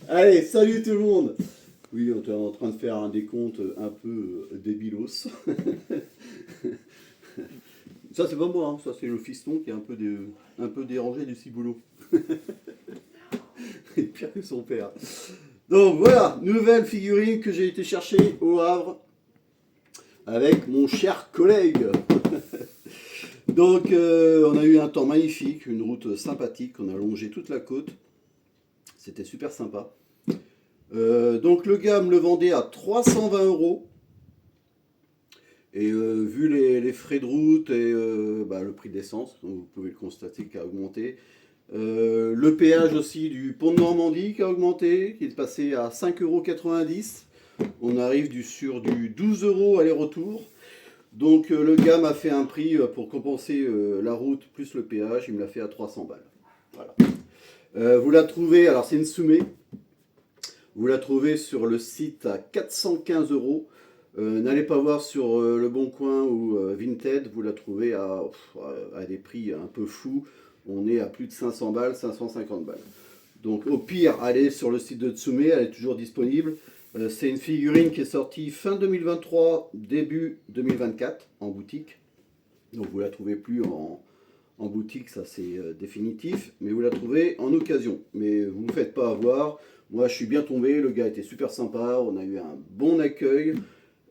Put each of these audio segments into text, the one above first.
Allez, salut tout le monde. Oui, on est en train de faire un décompte un peu débilos. Ça, c'est pas moi, hein. Ça, c'est le fiston qui est un peu dérangé du ciboulot. Il est pire que son père. Donc voilà, nouvelle figurine que j'ai été chercher au Havre avec mon cher collègue. Donc, on a eu un temps magnifique, une route sympathique. On a longé toute la côte. C'était super sympa. Donc, le gars me le vendait à 320 euros. Et vu les frais de route et le prix de l'essence, donc vous pouvez le constater qui a augmenté. Le péage aussi du pont de Normandie qui a augmenté, qui est passé à 5,90 €. On arrive sur du 12 € aller-retour. Donc le gars m'a fait un prix pour compenser la route plus le péage, il me l'a fait à 300 balles. Voilà. Vous la trouvez, alors c'est une Soumé, vous la trouvez sur le site à 415 euros. N'allez pas voir sur Le Bon Coin ou Vinted, vous la trouvez à des prix un peu fous. On est à plus de 500 balles, 550 balles. Donc au pire, allez sur le site de Tsume, elle est toujours disponible. C'est une figurine qui est sortie fin 2023, début 2024 en boutique. Donc vous la trouvez plus en boutique, ça c'est définitif, mais vous la trouvez en occasion. Mais vous ne vous faites pas avoir. Moi je suis bien tombé, le gars était super sympa, on a eu un bon accueil.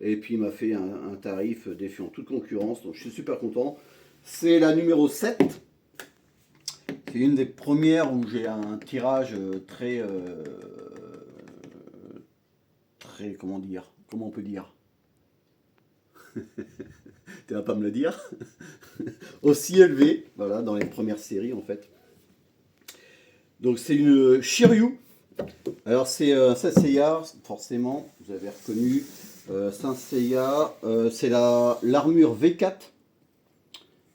Et puis il m'a fait un tarif défiant toute concurrence, donc je suis super content. C'est la numéro 7. C'est une des premières où j'ai un tirage très, comment dire, comment on peut dire. Tu vas pas me le dire. Aussi élevé, voilà, dans les premières séries en fait. Donc c'est une Shiryu. Alors c'est Saint Seiya, forcément, vous avez reconnu. Saint Seiya, c'est l'armure V4.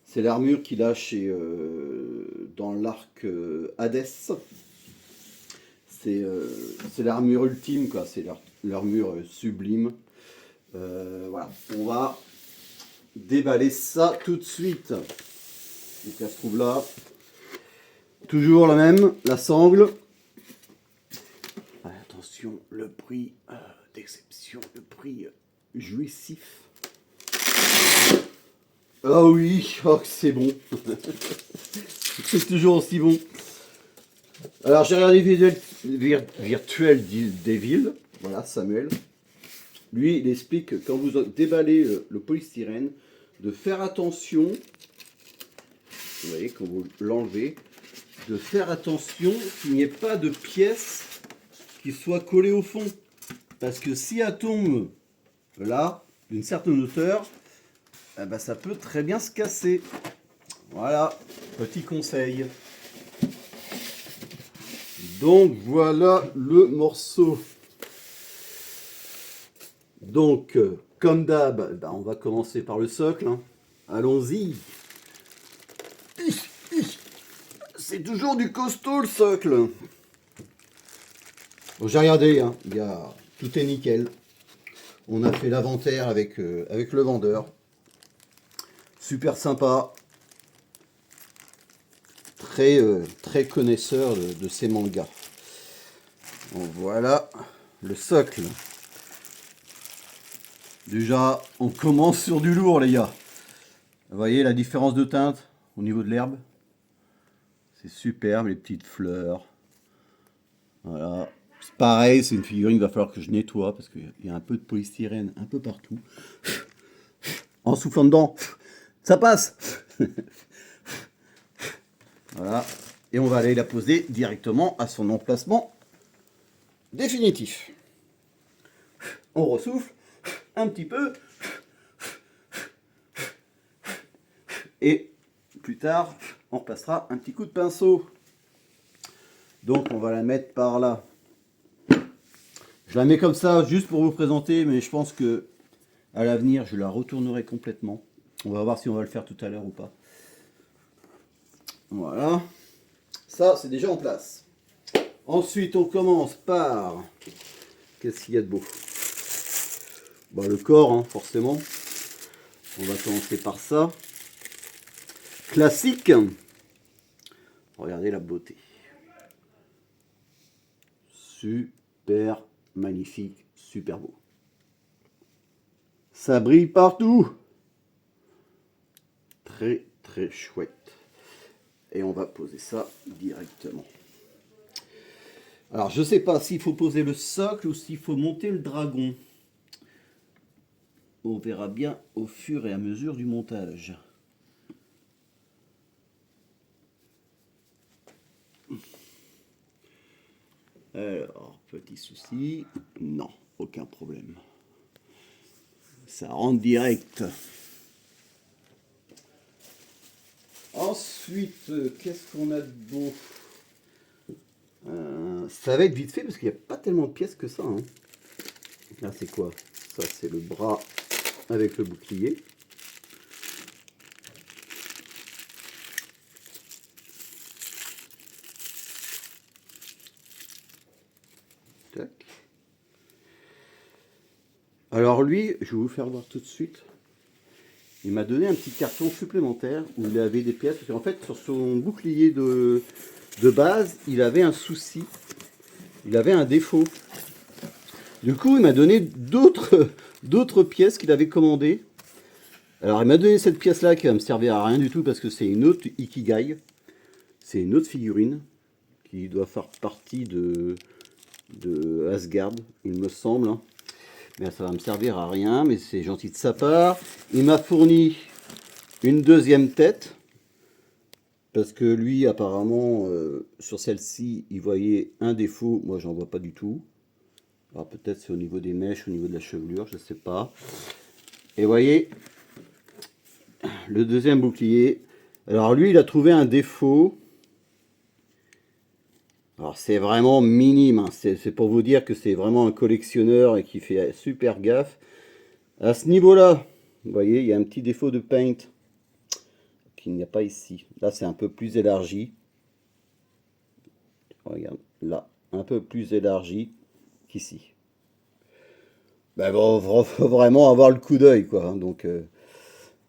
C'est l'armure qu'il a dans l'arc Hades. C'est l'armure ultime, quoi. C'est l'armure sublime. Voilà. On va déballer ça tout de suite. Donc elle se trouve là. Toujours la même, la sangle. Attention, le prix d'exception, le prix jouissif. Ah oui, oh, c'est bon. C'est toujours aussi bon. Alors j'ai regardé Virtuel Devil, voilà Samuel. Lui, il explique que quand vous déballez le polystyrène, de faire attention, vous voyez, quand vous l'enlevez, de faire attention qu'il n'y ait pas de pièces qui soient collées au fond. Parce que si elle tombe là, d'une certaine hauteur, eh ben, ça peut très bien se casser. Voilà, petit conseil. Donc voilà le morceau. Donc, comme d'hab, on va commencer par le socle. Hein. Allons-y. C'est toujours du costaud le socle. Bon, j'ai regardé, hein, tout est nickel. On a fait l'inventaire avec le vendeur. Super sympa. Très connaisseur de ces mangas. Bon, voilà le socle. Déjà, on commence sur du lourd, les gars. Vous voyez la différence de teinte au niveau de l'herbe? C'est superbe, les petites fleurs. Voilà. C'est pareil, c'est une figurine qu'il va falloir que je nettoie parce qu'il y a un peu de polystyrène un peu partout. En soufflant dedans, ça passe. Voilà. Et on va aller la poser directement à son emplacement définitif. On ressouffle un petit peu. Et plus tard, on repassera un petit coup de pinceau. Donc on va la mettre par là. Je la mets comme ça juste pour vous présenter, mais je pense que à l'avenir, je la retournerai complètement. On va voir si on va le faire tout à l'heure ou pas. Voilà. Ça, c'est déjà en place. Ensuite, on commence par... Qu'est-ce qu'il y a de beau? Le corps, hein, forcément. On va commencer par ça. Classique. Regardez la beauté. super magnifique, super beau. Ça brille partout. Très très chouette. Et on va poser ça directement. Alors je sais pas s'il faut poser le socle ou s'il faut monter le dragon. On verra bien au fur et à mesure du montage. Alors, petit souci, non, aucun problème. Ça rentre direct. Ensuite, qu'est-ce qu'on a de beau? Ça va être vite fait parce qu'il n'y a pas tellement de pièces que ça. Hein. Là, c'est quoi? Ça, c'est le bras avec le bouclier. Tac. Alors lui, je vais vous faire voir tout de suite. Il m'a donné un petit carton supplémentaire où il avait des pièces. Parce qu'en fait, sur son bouclier de base, il avait un souci. Il avait un défaut. Du coup, il m'a donné d'autres pièces qu'il avait commandées. Alors, il m'a donné cette pièce-là qui va me servir à rien du tout parce que c'est une autre Ikigai. C'est une autre figurine qui doit faire partie de Asgard, il me semble. Mais ça va me servir à rien, mais c'est gentil de sa part. Il m'a fourni une deuxième tête. Parce que lui, apparemment, sur celle-ci, il voyait un défaut. Moi, j'en vois pas du tout. Alors peut-être c'est au niveau des mèches, au niveau de la chevelure, je ne sais pas. Et vous voyez, le deuxième bouclier. Alors lui, il a trouvé un défaut. Alors c'est vraiment minime. Hein. C'est pour vous dire que c'est vraiment un collectionneur et qui fait super gaffe. À ce niveau-là, vous voyez, il y a un petit défaut de paint qu'il n'y a pas ici. Là, c'est un peu plus élargi. Regarde, là, un peu plus élargi qu'ici. Ben, faut vraiment avoir le coup d'œil, quoi. Hein. Donc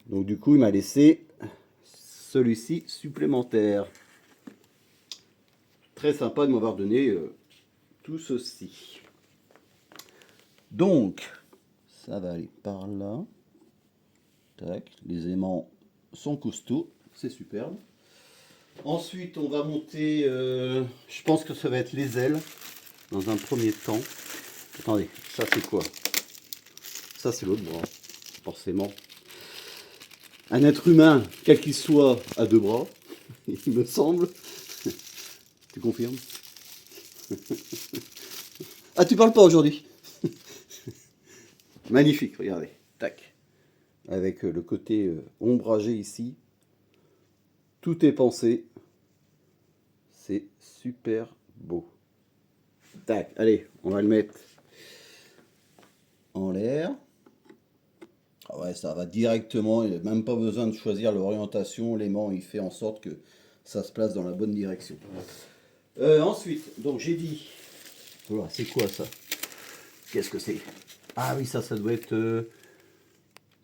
du coup, il m'a laissé celui-ci supplémentaire. Très sympa de m'avoir donné tout ceci. Donc, ça va aller par là. Tac, les aimants sont costauds, c'est superbe. Ensuite, on va monter, je pense que ça va être les ailes, dans un premier temps. Attendez, ça c'est quoi? Ça c'est l'autre bras, forcément. Un être humain, quel qu'il soit, a deux bras, il me semble. Tu confirmes? Ah, tu parles pas aujourd'hui? Magnifique, regardez. Tac. Avec le côté ombragé ici. Tout est pensé. C'est super beau. Tac, allez, on va le mettre en l'air. Ah ouais, ça va directement, il n'y a même pas besoin de choisir l'orientation. L'aimant, il fait en sorte que ça se place dans la bonne direction. Ensuite, donc j'ai dit... Voilà, c'est quoi ça? Qu'est-ce que c'est? Ah oui, ça doit être...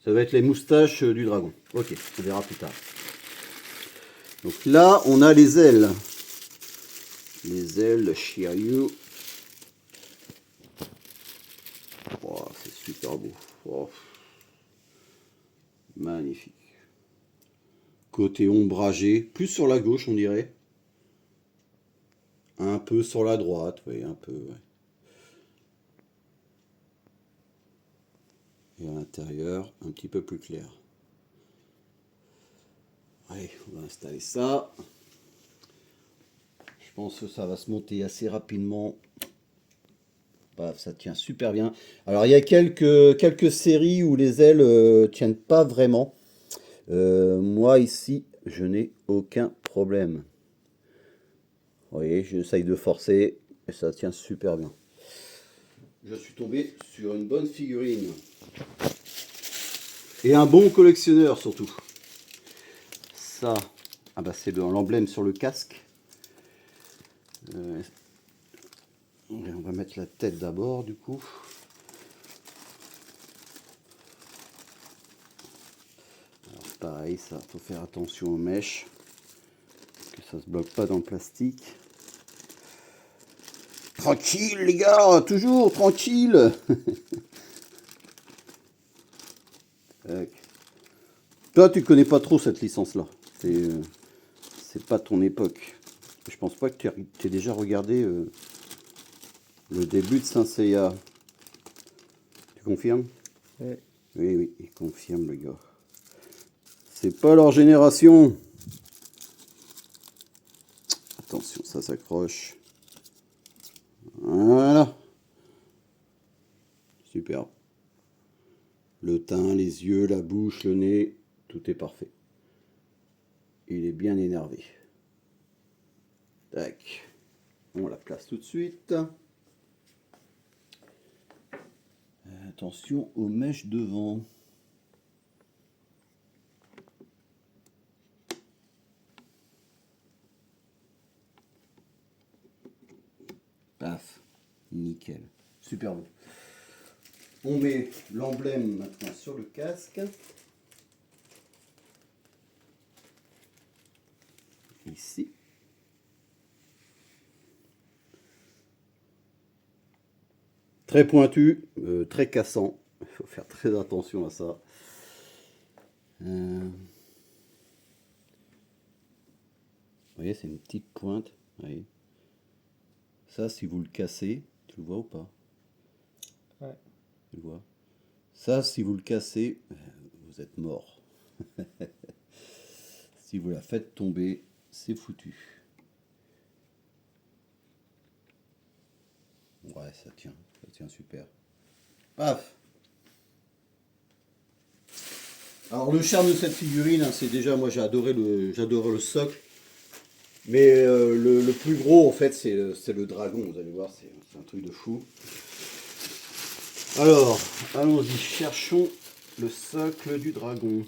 ça va être les moustaches du dragon. Ok, on verra plus tard. Donc là, on a les ailes. Les ailes Shiryu. Oh, c'est super beau. Oh. Magnifique. Côté ombragé, plus sur la gauche, on dirait. Un peu sur la droite, oui, un peu. Ouais. Et à l'intérieur, un petit peu plus clair. Allez, on va installer ça. Je pense que ça va se monter assez rapidement. Bref, ça tient super bien. Alors, il y a quelques séries où les ailes tiennent pas vraiment. Moi, ici, je n'ai aucun problème. Vous voyez, j'essaye de forcer et ça tient super bien. Je suis tombé sur une bonne figurine. Et un bon collectionneur surtout. Ça, ah bah c'est l'emblème sur le casque. On va mettre la tête d'abord du coup. Alors pareil, ça faut faire attention aux mèches. Que ça se bloque pas dans le plastique. Tranquille les gars, toujours tranquille. Tac. Toi, tu connais pas trop cette licence-là. C'est pas ton époque. Je pense pas que tu aies déjà regardé le début de Saint Seiya. Tu confirmes? Ouais. Oui, oui, il confirme le gars. C'est pas leur génération. Attention, ça s'accroche. Voilà. Super. Le teint, les yeux, la bouche, le nez, tout est parfait. Il est bien énervé. Tac. On la place tout de suite. Attention aux mèches devant. Paf. Nickel. Super beau. On met l'emblème maintenant sur le casque. Ici. Très pointu, très cassant. Il faut faire très attention à ça. Vous voyez, c'est une petite pointe. Oui. Ça, si vous le cassez, tu le vois ou pas? Ouais. Tu le vois? Ça, si vous le cassez, vous êtes mort. Si vous la faites tomber, c'est foutu. Ouais, ça tient super. Paf! Alors le charme de cette figurine, hein, c'est déjà, moi j'adorais le socle. Mais le plus gros, en fait, c'est le dragon. Vous allez voir, c'est un truc de fou. Alors, allons-y, cherchons le socle du dragon.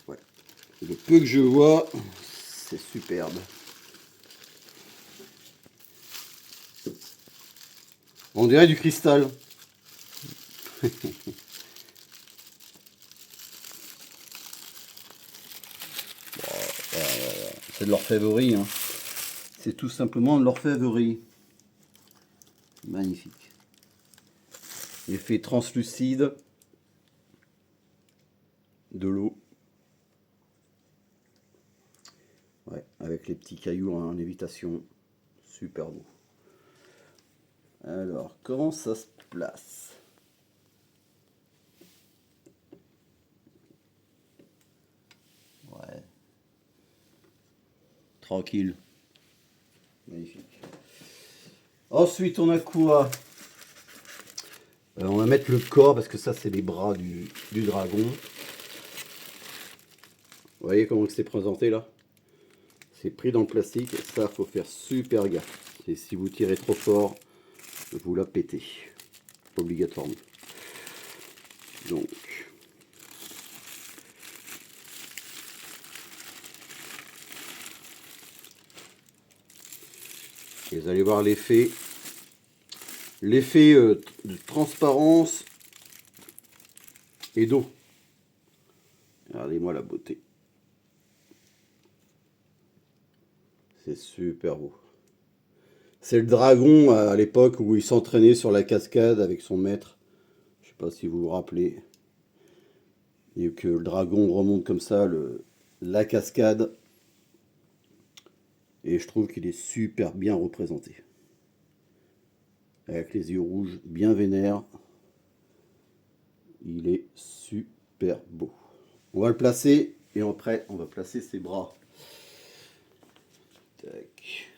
Voilà. Le peu que je vois, c'est superbe. On dirait du cristal. C'est de l'orfèvrerie, hein. C'est tout simplement de l'orfèvrerie. Magnifique. L'effet translucide de l'eau. Ouais, avec les petits cailloux en lévitation. Super beau. Alors, comment ça se place? Ouais. Tranquille. Magnifique. Ensuite, on a quoi? On va mettre le corps parce que ça, c'est les bras du dragon. Vous voyez comment c'est présenté là? C'est pris dans le plastique. Et ça, faut faire super gaffe. Et si vous tirez trop fort, vous la pétez. Obligatoirement. Donc. Et vous allez voir l'effet. L'effet de transparence et d'eau. Regardez-moi la beauté. C'est super beau. C'est le dragon à l'époque où il s'entraînait sur la cascade avec son maître. Je sais pas si vous vous rappelez. Et que le dragon remonte comme ça la cascade. Et je trouve qu'il est super bien représenté. Avec les yeux rouges bien vénères. Il est super beau. On va le placer et après on va placer ses bras. Tac.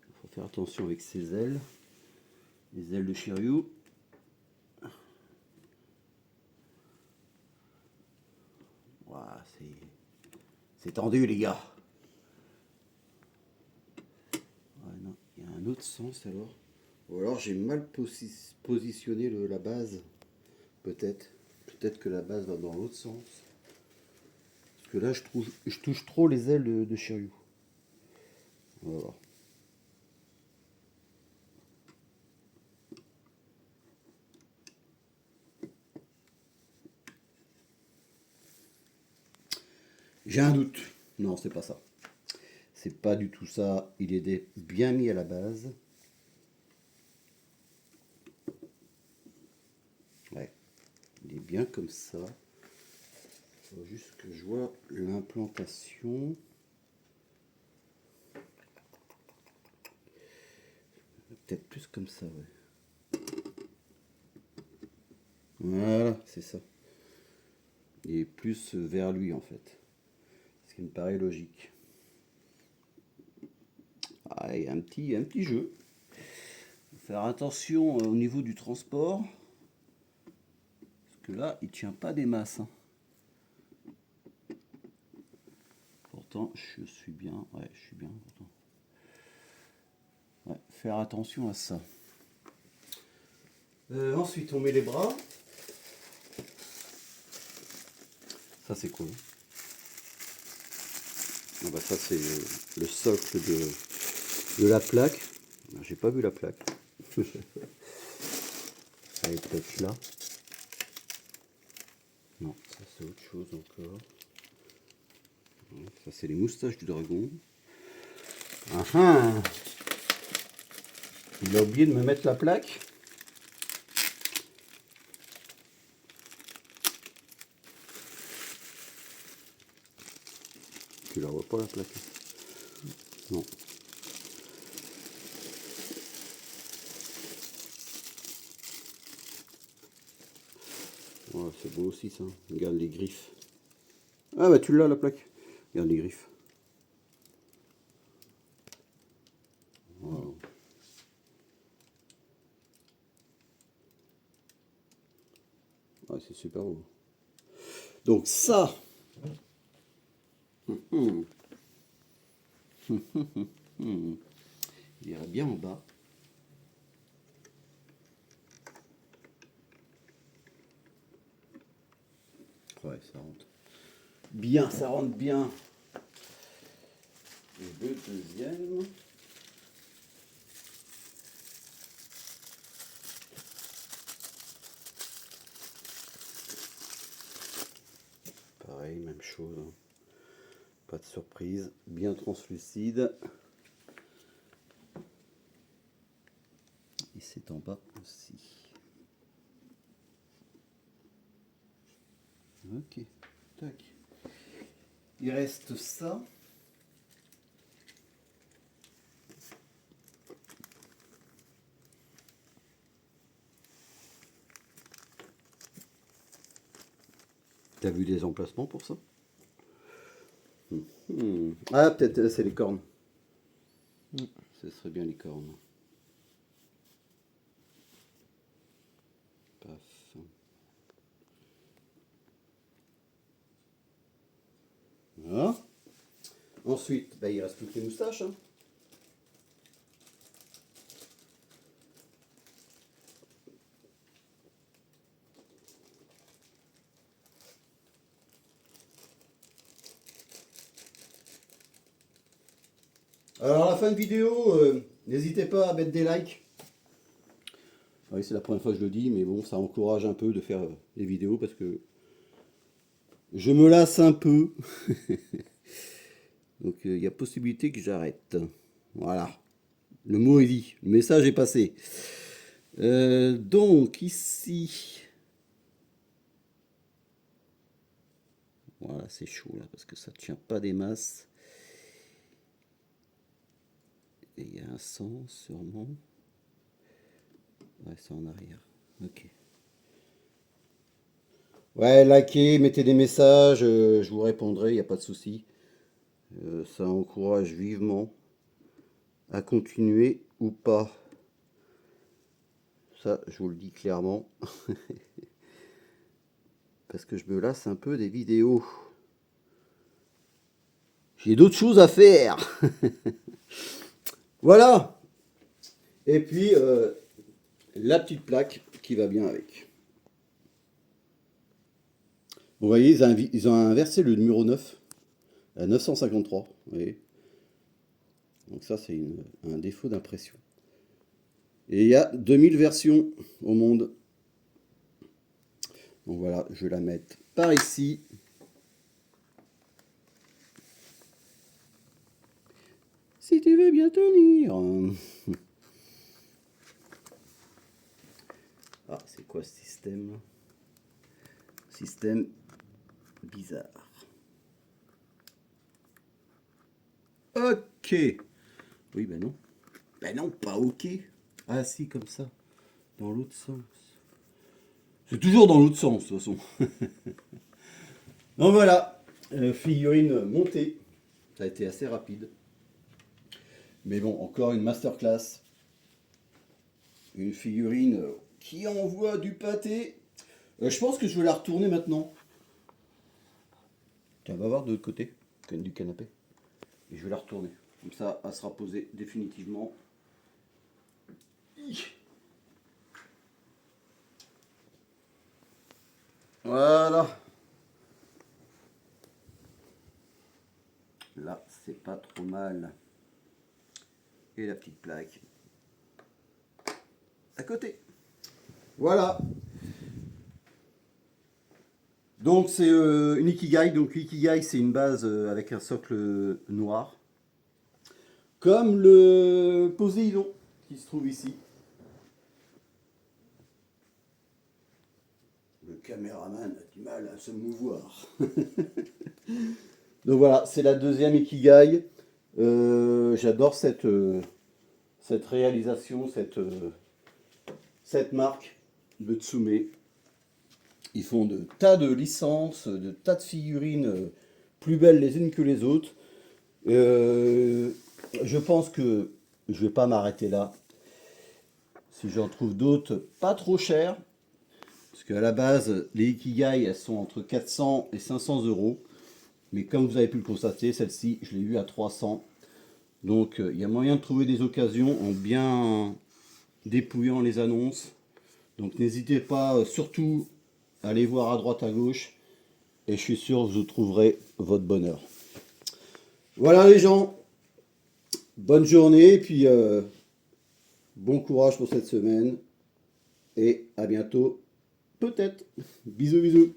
Il faut faire attention avec ses ailes. Les ailes de Shiryu. Voilà, c'est tendu les gars. Ouais, non, il y a un autre sens alors. Ou alors j'ai mal positionné la base. Peut-être. Peut-être que la base va dans l'autre sens. Parce que là je touche trop les ailes de Shiryu. On va voir. J'ai un doute. Non, c'est pas ça. C'est pas du tout ça. Il est bien mis à la base. Ouais. Il est bien comme ça. Il faut juste que je vois l'implantation. Peut-être plus comme ça, ouais. Voilà, c'est ça. Il est plus vers lui en fait. Ce qui me paraît logique. Ah, il y a un petit jeu. Faut faire attention au niveau du transport. Parce que là, il tient pas des masses. Hein. Pourtant, je suis bien. Ouais, je suis bien pourtant. Ouais, faire attention à ça. Ensuite, on met les bras. Ça, c'est cool. Ah bah, ça, c'est le socle de la plaque. J'ai pas vu la plaque. Elle est peut-être là. Non, ça c'est autre chose encore. Ça c'est les moustaches du dragon. Ah ah! Il a oublié de me mettre la plaque. Tu la vois pas la plaque? Non. Ouais, c'est beau aussi ça. Regarde les griffes. Ah bah tu l'as la plaque. Regarde les griffes. Wow. Ouais, c'est super beau. Donc ça. Il irait bien en bas. Ouais, ça rentre. Bien, ça rentre bien. Et le deuxième. Pareil, même chose. Hein. Pas de surprise. Bien translucide. Et c'est en bas aussi. Ok. Tac. Il reste ça. T'as vu des emplacements pour ça? Ah, peut-être c'est les cornes. Ce serait bien les cornes. Paf. Voilà. Ensuite, bah, il reste toutes les moustaches. Hein. Alors à la fin de vidéo, n'hésitez pas à mettre des likes. Oui, c'est la première fois que je le dis, mais bon, ça encourage un peu de faire des vidéos parce que je me lasse un peu. Donc il y a possibilité que j'arrête. Voilà. Le mot est dit, le message est passé. Donc ici, voilà, c'est chaud là parce que ça tient pas des masses. Et il y a un sens sûrement. Ouais, c'est en arrière. Ok. Ouais, likez, mettez des messages, je vous répondrai, il n'y a pas de souci. Ça encourage vivement à continuer ou pas. Ça, je vous le dis clairement. Parce que je me lasse un peu des vidéos. J'ai d'autres choses à faire. Voilà. Et puis, la petite plaque qui va bien avec. Vous voyez, ils ont inversé le numéro 9 à 953. Vous voyez. Donc ça, c'est un défaut d'impression. Et il y a 2000 versions au monde. Donc voilà, je vais la mettre par ici. tu veux bien tenir. Ah, c'est quoi ce système? Système bizarre. Ok. Oui, ben non. Ben non, pas ok. Ah si, comme ça. Dans l'autre sens. C'est toujours dans l'autre sens, de toute façon. Donc voilà. Figurine montée. Ça a été assez rapide. Mais bon, encore une masterclass. Une figurine qui envoie du pâté. Je pense que je vais la retourner maintenant. Tiens, va voir de l'autre côté du canapé. Et je vais la retourner. Comme ça, elle sera posée définitivement. Voilà. Là, c'est pas trop mal. Et la petite plaque à côté. Voilà. Donc c'est une Ikigai. Donc l'Ikigai, c'est une base avec un socle noir. Comme le Poséidon qui se trouve ici. Le caméraman a du mal à se mouvoir. Donc voilà, c'est la deuxième Ikigai. J'adore cette réalisation, cette marque de Tsume. Ils font de tas de licences, de tas de figurines plus belles les unes que les autres. Je pense que je vais pas m'arrêter là. Si j'en trouve d'autres pas trop chères, parce qu'à la base, les Ikigai, elles sont entre 400 et 500 euros. Mais comme vous avez pu le constater, celle-ci, je l'ai vue à 300. Donc il y a moyen de trouver des occasions en bien dépouillant les annonces. Donc n'hésitez pas surtout à aller voir à droite à gauche. Et je suis sûr que vous trouverez votre bonheur. Voilà les gens. Bonne journée. Et puis bon courage pour cette semaine. Et à bientôt. Peut-être. Bisous bisous.